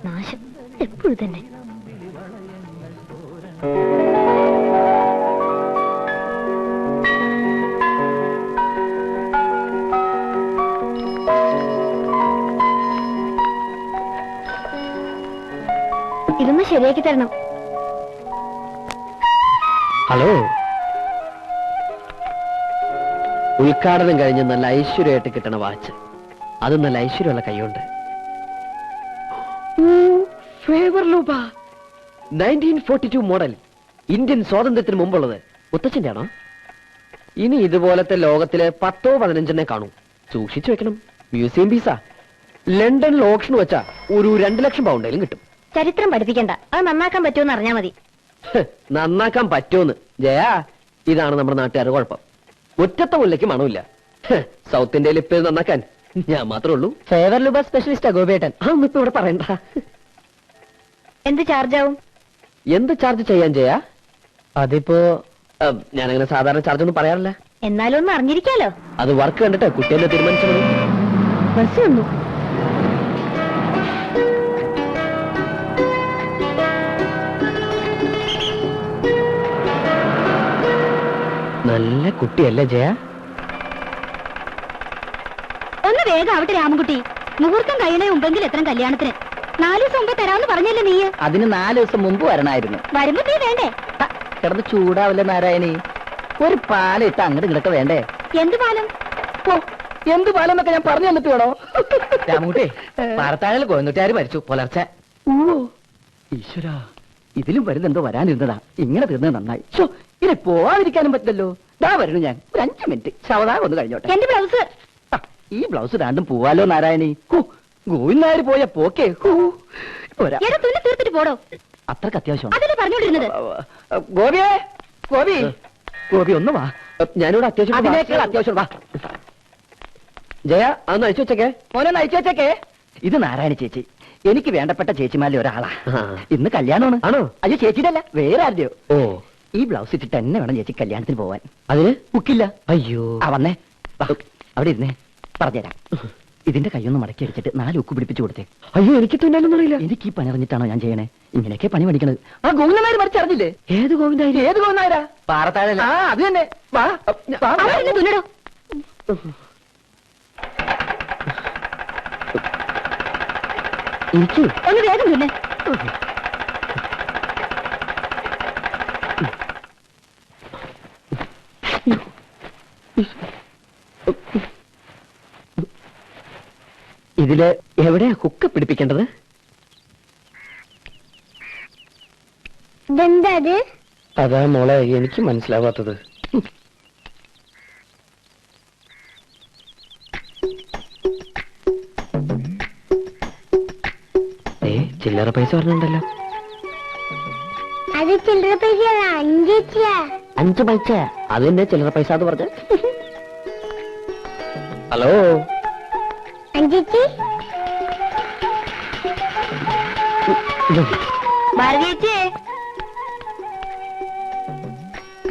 നാശം എപ്പോഴും തന്നെ. ഇതൊന്ന് ശരിയാക്കി തരണം. ഹലോ, ഉദ്ഘാടനം കഴിഞ്ഞ് നല്ല ഐശ്വര്യമായിട്ട് കിട്ടണ വാച്ച്, അത് നല്ല ഐശ്വര്യമുള്ള കൈയുണ്ട്. 1942 മോഡൽ, ഇന്ത്യൻ സ്വാതന്ത്ര്യത്തിന് മുമ്പുള്ളത്. മുത്തച്ഛന്റെ ആണോ? ഇനി ഇതുപോലത്തെ ലോകത്തില് 10-15 കാണൂ. സൂക്ഷിച്ചു വെക്കണം. മ്യൂസിയം പീസാ. ലണ്ടനിൽ ഓപ്ഷൻ വെച്ചാ ഒരു 2 ലക്ഷം പൗണ്ടേലും കിട്ടും. ചരിത്രം പഠിപ്പിക്കണ്ട, അത് നന്നാക്കാൻ പറ്റുമെന്ന് അറിഞ്ഞാ മതി. നന്നാക്കാൻ പറ്റുമെന്ന് ജയാ, ഇതാണ് നമ്മുടെ നാട്ടുകാരുടെ കുഴപ്പം. ഒറ്റത്തെ മുല്ലയ്ക്ക് മണമില്ല. സൗത്ത് ഇന്ത്യയിൽ ഇപ്പൊ നന്നാക്കാൻ ഞാൻ മാത്രമേ ഉള്ളൂ. ഫേവർ ലുബ സ്പെഷ്യലിസ്റ്റാ ഗോപേട്ടൻ. അതൊന്നും ഇപ്പൊ ഇവിടെ പറയണ്ട. എന്ത് ചാർജ് ആവും? എന്ത് ചാർജ് ചെയ്യാൻ ചെയ്യാ? അതിപ്പോ ഞാനങ്ങനെ സാധാരണ ചാർജ് ഒന്നും പറയാറില്ല. എന്നാലും ഒന്ന് അറിഞ്ഞിരിക്കാലോ. അത് വർക്ക് കണ്ടിട്ട് കുട്ടിയെന്നെ തീരുമാനിച്ചു. ബസ് വന്നു. നല്ല കുട്ടിയല്ലേ ജയ? ഒന്ന് വേഗം ആവട്ടെ രാമൻകുട്ടി. മുഹൂർത്തം കഴിയണേ മുമ്പെങ്കിൽ എത്ര കല്യാണത്തിന്? 4 ദിവസം മുമ്പേ തരാമെന്ന് പറഞ്ഞല്ലേ നീ? അതിന് 4 ദിവസം മുമ്പ് വരണമായിരുന്നു. വരുമ്പോ നീ വേണ്ടേ? കിടന്ന് ചൂടാവില്ല നാരായണി. ഒരു പാലിട്ട് അങ്ങോട്ട് ഇങ്ങോട്ട് വേണ്ടേ? എന്ത് പാലം? എന്ത് പാലം എന്നൊക്കെ ഞാൻ പറഞ്ഞു തന്നിട്ട് വേണോ? രാമൻകുട്ടി, പാറത്താഴൽ കോയന്നുട്ടാര് മരിച്ചു പുലർച്ചെ. ഓ ഈശ്വര, ഇതിലും വരുന്നെന്തോ വരാനിരുന്നതാ. ഇങ്ങനെ തീർന്നത് നന്നായി. ഇനി പോവാതിരിക്കാനും പറ്റില്ലല്ലോ. ദാ വരുന്നു ഞാൻ. ഒരു 5 മിനിറ്റ് ശവദാനം ഒന്ന് കഴിഞ്ഞോട്ടെ. എന്റെ ബ്ലൗസ്. ഈ ബ്ലൗസ് രണ്ടും പോവാലോ നാരായണി. ഗോവിന്ദനായർ പോയ പോക്കേ. തീർത്തിട്ട് പോടോ. അത്രക്ക് അത്യാവശ്യം പറഞ്ഞോണ്ടിരുന്നത്. ഗോപിയേ, ഗോപി, ഗോപി ഒന്ന് വാ. ഞാനിവിടെ അത്യാവശ്യം വാ. ജയ, അതൊന്ന് അയച്ചു വെച്ചേക്കേ. മോനൊന്ന് അയച്ചു വെച്ചേക്കേ. ഇത് നാരായണി ചേച്ചി, എനിക്ക് വേണ്ടപ്പെട്ട ചേച്ചിമാരിൽ ഒരാളാ. ഇന്ന് കല്യാണമാണ്. ആണോ? അയ്യോ, ചേച്ചിയുടെ അല്ല, വേറെ ആരുടെയോ. ഓ, ഈ ബ്ലൗസ് ഇട്ടിട്ട് തന്നെ വേണം ചേച്ചി കല്യാണത്തിന് പോവാൻ. അതിന് ബുക്കില്ല. അയ്യോ, വന്നേ, അവിടെ ഇരുന്നേ, പറഞ്ഞുതരാം. ഇതിന്റെ കൈയൊന്ന് മടക്കി അടിച്ചിട്ട് 4 ഉക്ക് പിടിപ്പിച്ചു കൊടുത്തേ. അയ്യോ, എനിക്ക് തുന്നാനൊന്നും അറിയില്ല. എനിക്ക് ഈ പണി അറിഞ്ഞിട്ടാണോ ഞാൻ ചെയ്യണേ? ഇങ്ങനെയൊക്കെ പണി പഠിക്കണത്. ആ ഗോവിന്ദനായർ മരിച്ചറിഞ്ഞില്ലേ? ഏത് ഗോവിന്ദനായർ? ഏത് ഗോവിന്ദനായരാ? പാറത്താഴല്ല. ആ, അത് തന്നെ. തുന്നടോ. എനിക്ക് ഒന്ന് വേഗം തുന്നെ. ഇതില് എവിടെയാ ഹുക്ക് പിടിപ്പിക്കേണ്ടത്? അതാ മോളെ എനിക്ക് മനസ്സിലാവാത്തത്. ചില്ലറ പൈസ പറഞ്ഞുണ്ടല്ലോ. അത് ചില്ലറ പൈസ 5 പൈസ. അത് തന്നെ ചില്ലറ പൈസ എന്ന് പറഞ്ഞ. ഹലോ അഞ്ചേച്ചി, ഭാരതീയച്ചേ.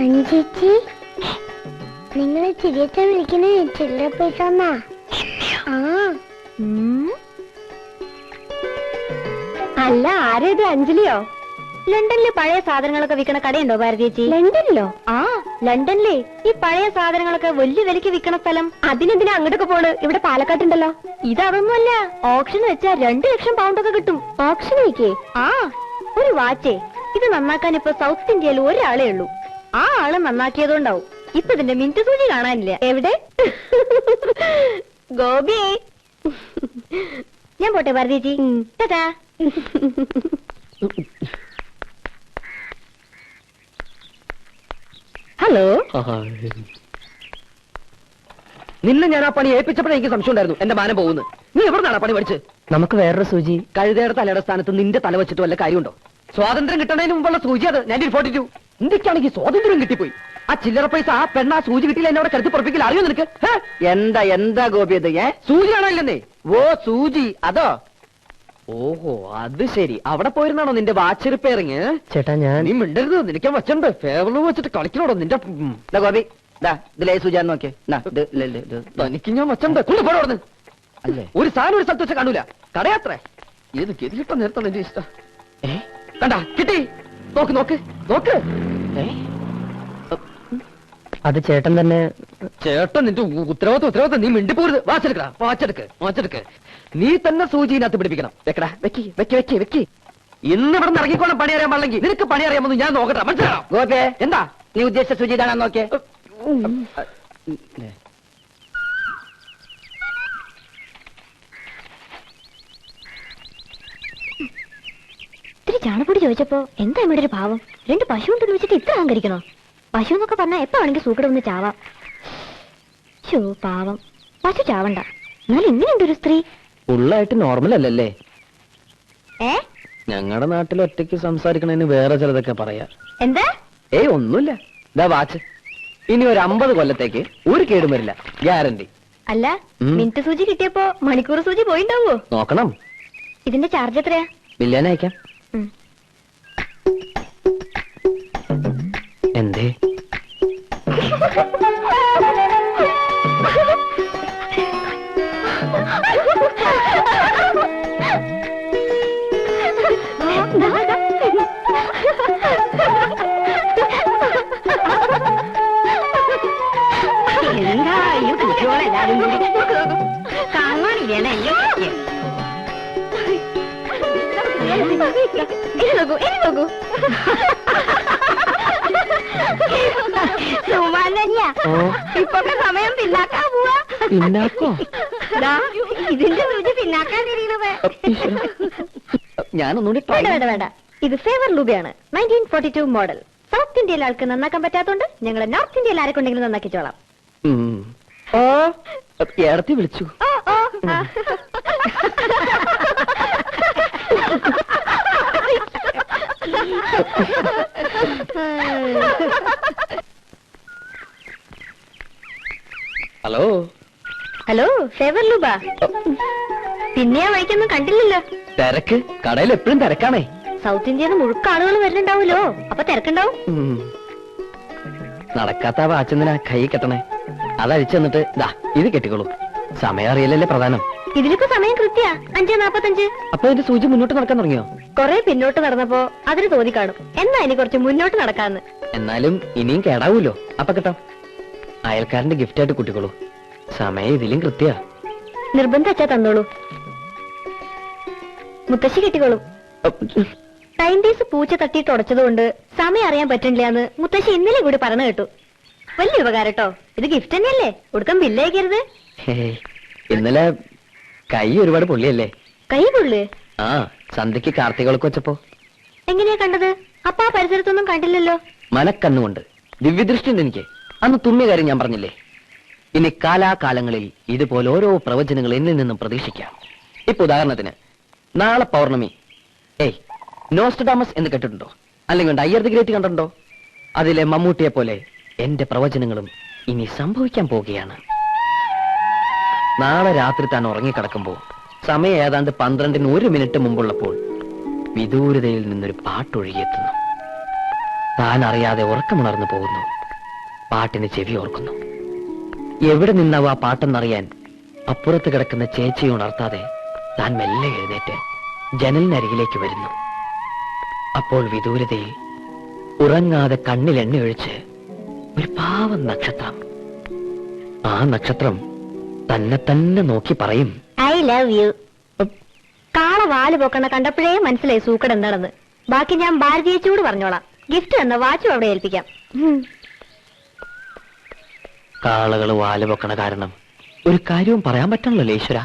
അഞ്ചേച്ചി, നിങ്ങൾ ചിരിയച്ച വിളിക്കണേ ചില്ലറ പൈസ. അല്ല, ആരേത്? അഞ്ജലിയോ? ലണ്ടനിലെ പഴയ സാധനങ്ങളൊക്കെ വിൽക്കണ കടയുണ്ടോ ഭാരതീയച്ചി? ലണ്ടനിലോ? ആ, ലണ്ടനിലെ ഈ പഴയ സാധനങ്ങളൊക്കെ വലിയ വിലക്ക് വിൽക്കണ സ്ഥലം. അതിനെന്തിനാ അങ്ങോട്ടൊക്കെ പോണ്? ഇവിടെ പാലക്കാട്ടുണ്ടല്ലോ. ഇതൊന്നുമല്ല, ഓപ്ഷൻ വെച്ചാ 2 ലക്ഷം പൗണ്ടൊക്കെ കിട്ടും. ഓപ്ഷൻ വയ്ക്കേ? ആ, ഒരു വാച്ചേ. ഇത് നന്നാക്കാൻ ഇപ്പൊ സൗത്ത് ഇന്ത്യയിൽ ഒരാളേ ഉള്ളൂ. ആ ആള് നന്നാക്കിയതുകൊണ്ടാവും ഇപ്പൊ ഇതിന്റെ മിനിറ്റ് സൂചി കാണാനില്ല. എവിടെ? ഗോപി, ഞാൻ പോട്ടെ ഭാരതീയച്ചി. ടാറ്റാ. ഹലോ. നിന്നെ ഞാൻ ആ പണി ഏൽപ്പിച്ചപ്പോഴേ എനിക്ക് സംശയം ഉണ്ടായിരുന്നു എന്റെ മാനം പോകുന്നു. നീ എവിടുന്നാണ് പണി പഠിച്ച്? നമുക്ക് വേറൊരു സൂചി. കഴുതയുടെ തലയുടെ സ്ഥാനത്ത് നിന്റെ തല വെച്ചിട്ട് വല്ല കാര്യമുണ്ടോ? സ്വാതന്ത്ര്യം കിട്ടുന്നതിന് മുമ്പുള്ള സൂചി അത്. 1942. ഇന്ത്യക്കാണെങ്കിൽ സ്വാതന്ത്ര്യം കിട്ടിപ്പോയി. ആ ചില്ലറ പൈസ ആ പെണ്ണ സൂചി കിട്ടിയില്ല എന്നോട് കരുത്തി പുറപ്പിക്കില്ല. അറിയോ നിനക്ക്? എന്താ ഗോപിയത്? സൂചിയാണോ ഇല്ലെന്നേ? ഓ, സൂചി അതോ? ഓഹോ, അത് ശരി. അവിടെ പോയിരുന്നാണോ നിന്റെ വാച്ച് റിപ്പയറിങ്? ചേട്ടാ, നീ മിണ്ടരുത്. നിനക്ക് വച്ചുണ്ട്. ഫേവറിൽ വെച്ചിട്ട് കളിക്കണോടോ നിന്റെ ഗോപി. ഇതിലേ സൂചി നോക്കിയേ. തനിക്ക് ഞാൻ വച്ചുണ്ട്. കൊണ്ടുപോടോന്ന്. അല്ലേ, ഒരു സാധനം ഒരു സ്ഥലത്ത് വെച്ച് കാണൂല. കടയാത്രേ. ഏത് ഗതികിട്ട നേരത്തെ എന്റെ ഇഷ്ടം. കണ്ടാ കിട്ടി. നോക്ക് നോക്ക് നോക്ക്. അത് ചേട്ടൻ തന്നെ. ചേട്ടൻ നിന്റെ ഉത്തരവാദിത്വം. നീ മിണ്ടിപ്പോരുത്. വാച്ചെടുക്ക്. നീ തന്നെ സൂചിനകത്ത് പിടിപ്പിക്കണം. വെക്കടാ, വെക്കി. ഇന്ന് ഇവിടെ നിന്ന് ഇറങ്ങിക്കോണം. പണി അറിയാൻ പാടില്ലെങ്കിൽ നിനക്ക് പണി അറിയാമെന്ന് ഞാൻ നോക്കട്ടെ. മനസ്സിലാണോ? ഗോപേ, എന്താ നീ ഉദ്ദേശിച്ച സൂചി ഇതാണെന്ന് നോക്കിയേ. ഇത്തിരി ചാണപ്പൊടി ചോദിച്ചപ്പോ എന്താ ഇവിടെ ഒരു ഭാവം? 2 പശു ഉണ്ടെന്ന് വെച്ചിട്ട് ഇത്ര അഹങ്കരിക്കണോ? പശു എന്നൊക്കെ പറഞ്ഞാൽ എപ്പോ വേണമെങ്കിൽ സൂക്കട ഒന്ന് ചാവാം. ശോ, പാവം. പശു ചാവണ്ട. എന്നാലും ഇങ്ങനെയുണ്ട് ഒരു സ്ത്രീ. ഫുള്ളായിട്ട് നോർമൽ അല്ലല്ലേ? ഏ ഞങ്ങളുടെ നാട്ടിൽ ഒറ്റയ്ക്ക് സംസാരിക്കണതിന് വേറെ ചിലതൊക്കെ പറയാ. എന്താ? ഏയ് ഒന്നുമില്ല. ഇതാ വാച്ച്. ഇനി ഒരു 50 കൊല്ലത്തേക്ക് ഒരു കേടും വരില്ല, ഗ്യാരണ്ടി. അല്ല, മിനിറ്റ് സൂചി കിട്ടിയപ്പോ മണിക്കൂർ സൂചി പോയിണ്ടാവോ? നോക്കണം. ഇതിന്റെ ചാർജ് എത്രയാ? ബില്ലേനെ അയക്കാം. ഉം. എന്തേ? എന്താ ഈ കുട്ടികളെല്ലാരും കൂടി കാണാനില്ലേ? നോക്കൂ. ഇപ്പൊക്കെ സമയം പിന്നാക്കാൻ പോവാ. പിന്നാക്കോ? ഇതിന്റെ സൂചി പിന്നാക്കാൻ തിരിയണത്. ഞാനൊന്നുകൂടി വേണ്ട. ഇത് ഫേവർ ലൂബിയാണ്. 1942 മോഡൽ. സൗത്ത് ഇന്ത്യയിലെ ആൾക്ക് നന്നാക്കാൻ പറ്റാത്തോണ്ട് ഞങ്ങൾ നോർത്ത് ഇന്ത്യയിൽ ആരെക്കൊണ്ടെങ്കിലും നന്നാക്കിച്ചോളാം. ഓ, ഏടത്തി വിളിച്ചു. Hello, favour Leuba. പിന്നെ ആ വഴിക്കൊന്നും കണ്ടില്ലല്ലോ. തിരക്ക്. കടയിൽ എപ്പോഴും തിരക്കാണേ. സൗത്ത് ഇന്ത്യയിൽ നിന്ന് മുഴുക്ക ആളുകൾ വരുന്നുണ്ടാവുമല്ലോ, അപ്പൊ തിരക്കുണ്ടാവും. നടക്കാത്ത വാച്ചെന്തിനാ കൈ കെട്ടണേ? അതഴിച്ചു തന്നിട്ട് ദാ ഇത് കെട്ടിക്കോളൂ. സമയം അറിയില്ലല്ലേ പ്രധാനം. ഇതിലിപ്പോ സമയം കൃത്യ 5:45. അപ്പൊ ഇതിന്റെ സൂചി മുന്നോട്ട് നടക്കാൻ തുടങ്ങിയോ? കൊറേ പിന്നോട്ട് നടന്നപ്പോ അതിന് തോന്നി കാണും എന്നാ ഇനി കുറച്ച് മുന്നോട്ട് നടക്കാന്ന്. എന്നാലും ഇനിയും കേടാവൂലോ. അപ്പൊ കിട്ടാം. അയൽക്കാരന്റെ ഗിഫ്റ്റ് ആയിട്ട് കുട്ടിക്കോളൂ. സമയം ഇതിലും കൃത്യ. നിർബന്ധം അച്ഛാ തന്നോളൂ. മുത്തശ്ശി കെട്ടിക്കോളും. ടൈം പീസ് പൂച്ച തട്ടിയിട്ട് ഉടച്ചതുകൊണ്ട് സമയം അറിയാൻ പറ്റില്ലാന്ന് മുത്തശ്ശി ഇന്നലെ കൂടി പറഞ്ഞു കേട്ടു. വലിയ ഉപകാരം കേട്ടോ. ഇത് ഗിഫ്റ്റ് തന്നെയല്ലേ, ഒടുക്കം ബില്ലേക്കരുത്. ഇന്നലെ കൈ ഒരുപാട് പൊള്ളിയല്ലേ? കൈ പൊള്ളു? ആ, സന്ധ്യക്ക് കാർത്തികൾക്ക് വെച്ചപ്പോ. എങ്ങനെയാ കണ്ടത്? അപ്പൊ ആ പരിസരത്തൊന്നും കണ്ടില്ലല്ലോ. മനക്കണ്ണുകൊണ്ട് ദിവ്യദൃഷ്ടി ഉണ്ട് എനിക്ക്. അന്ന് തുമ്മിയ കാര്യം ഞാൻ പറഞ്ഞില്ലേ? ഇനി കാലാകാലങ്ങളിൽ ഇതുപോലെ ഓരോ പ്രവചനങ്ങൾ എന്നിൽ നിന്നും പ്രതീക്ഷിക്കാം. ഇപ്പൊ ഉദാഹരണത്തിന് നാളെ പൗർണമി. നോസ്ട്രഡാമസ് എന്ന് കേട്ടിട്ടുണ്ടോ? അല്ലെങ്കിൽ അയ്യർ ദി ഗ്രേറ്റ് കണ്ടിട്ടുണ്ടോ? അതിലെ മമ്മൂട്ടിയെ പോലെ എന്റെ പ്രവചനങ്ങളും ഇനി സംഭവിക്കാൻ പോവുകയാണ്. നാളെ രാത്രി താൻ ഉറങ്ങിക്കിടക്കുമ്പോൾ സമയം ഏതാണ്ട് 12-ന് 1 മിനിറ്റ് മുമ്പുള്ളപ്പോൾ വിദൂരതയിൽ നിന്നൊരു പാട്ടൊഴുകിയെത്തുന്നു. താൻ അറിയാതെ ഉറക്കമുണർന്നു പോകുന്നു. പാട്ടിന് ചെവി ഓർക്കുന്നു. എവിടെ നിന്നാവും ആ പാട്ടെന്നറിയാൻ അപ്പുറത്ത് കിടക്കുന്ന ചേച്ചിയെ ഉണർത്താതെ താൻ മെല്ലെ എഴുന്നേറ്റ് ജനലിനരികിലേക്ക് വരുന്നു. അപ്പോൾ വിദൂരതയിൽ ഉറങ്ങാതെ കണ്ണിൽ എണ്ണയൊഴിച്ച് ഒരു പാവം നക്ഷത്രം. ആ നക്ഷത്രം തന്നെ തന്നെ നോക്കി പറയും, ഐ ലവ് യു. കാള വാല് പോക്കണ കണ്ടപ്പോഴേ മനസ്സിലായി സൂക്കട് എന്താണെന്ന്. ബാക്കി ഞാൻ ഭാരതീയച്ചൂട് പറഞ്ഞോളാം. ഗിഫ്റ്റ് എന്ന വാച്ചും അവിടെ ഏൽപ്പിക്കാം. കാളകൾ വാല് പൊക്കണ കാരണം ഒരു കാര്യവും പറയാൻ പറ്റണല്ലോ ഈശ്വര.